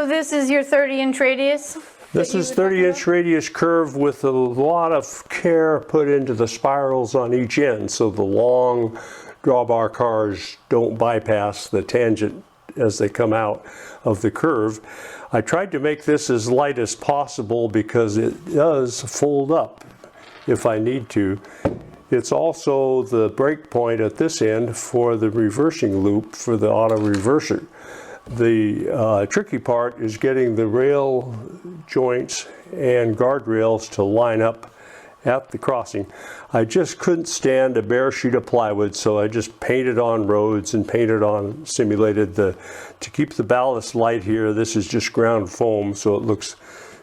So this is your 30-inch radius? This is 30-inch radius curve with a lot of care put into the spirals on each end, so the long drawbar cars don't bypass the tangent as they come out of the curve. I tried to make this as light as possible because it does fold up if I need to. It's also the brake point at this end for the reversing loop for the auto reverser. The tricky part is getting the rail joints and guardrails to line up at the crossing. I just couldn't stand a bare sheet of plywood, so I just painted on roads and simulated to keep the ballast light here. This is just ground foam, so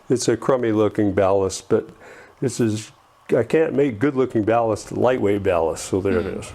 it's a crummy looking ballast, but I can't make good looking ballast lightweight ballast, so there it is.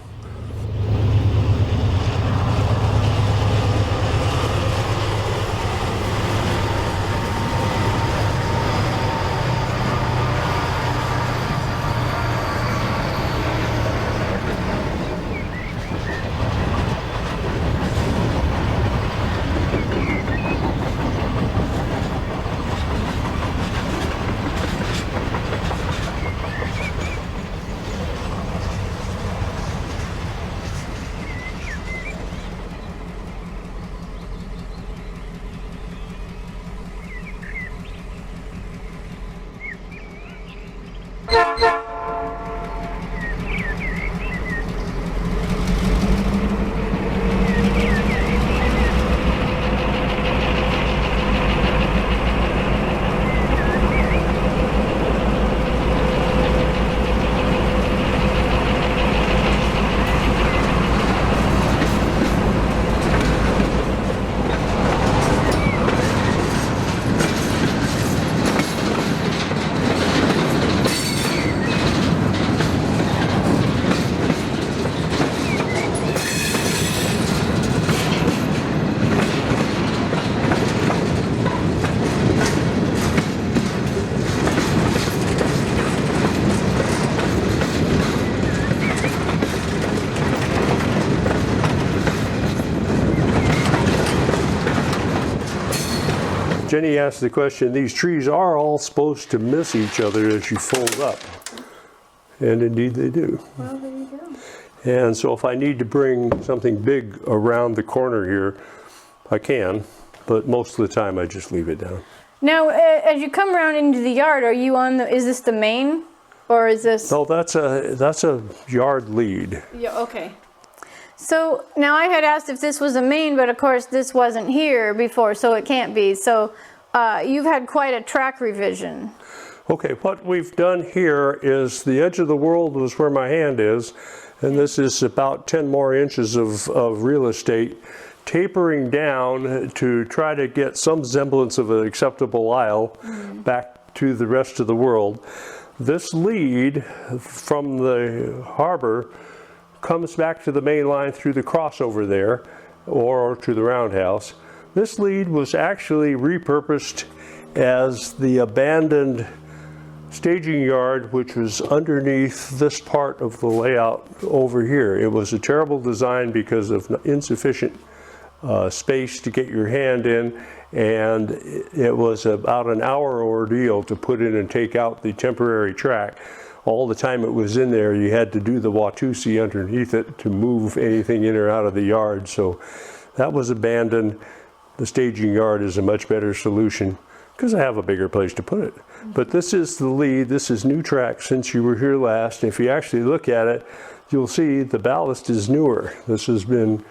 Jenny asked the question, these trees are all supposed to miss each other as you fold up. And indeed they do. Well, there you go. And so if I need to bring something big around the corner here, I can, but most of the time I just leave it down. Now, as you come around into the yard, are you on is this the main, or is this? No, that's a yard lead. Yeah, okay. So now I had asked if this was a main, but of course this wasn't here before, so it can't be. So you've had quite a track revision. Okay, what we've done here is the edge of the world was where my hand is, and this is about 10 more inches of real estate, tapering down to try to get some semblance of an acceptable aisle back to the rest of the world. This lead from the harbor comes back to the main line through the crossover there, or to the roundhouse. This lead was actually repurposed as the abandoned staging yard, which was underneath this part of the layout over here. It was a terrible design because of insufficient space to get your hand in, and it was about an hour ordeal to put in and take out the temporary track. All the time it was in there, you had to do the Watusi underneath it to move anything in or out of the yard. So that was abandoned. The staging yard is a much better solution because I have a bigger place to put it. But this is the lead. This is new track since you were here last. If you actually look at it, you'll see the ballast is newer. This has been,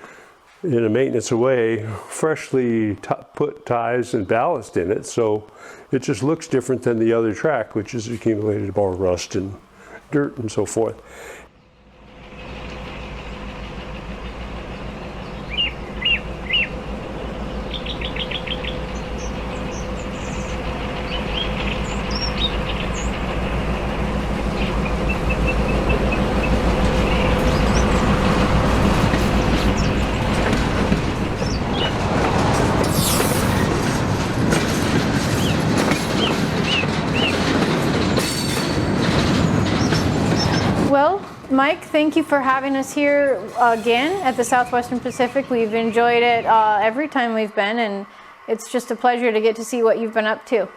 in a maintenance way, freshly put ties and ballast in it. So it just looks different than the other track, which has accumulated more rust and dirt and so forth. Mike, thank you for having us here again at the Southwestern Pacific. We've enjoyed it every time we've been, and it's just a pleasure to get to see what you've been up to.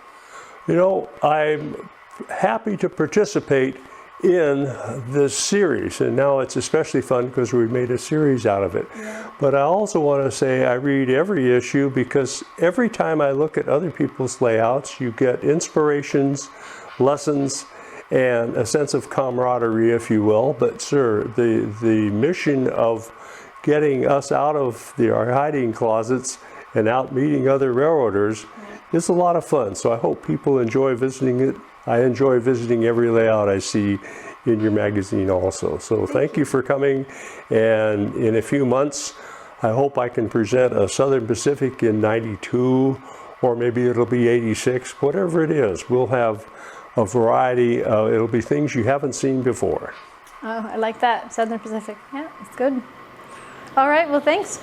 You know, I'm happy to participate in this series, and now it's especially fun because we've made a series out of it. Yeah. But I also want to say I read every issue because every time I look at other people's layouts, you get inspirations, lessons, and a sense of camaraderie, if you will. But sir, the mission of getting us out of our hiding closets and out meeting other railroaders is a lot of fun. So I hope people enjoy visiting it. I enjoy visiting every layout I see in your magazine also. So thank you for coming, and in a few months I hope I can present a Southern Pacific in 92, or maybe it'll be 86, whatever it is. We'll have a variety, it'll be things you haven't seen before. Oh, I like that, Southern Pacific. Yeah, it's good. All right, well, thanks.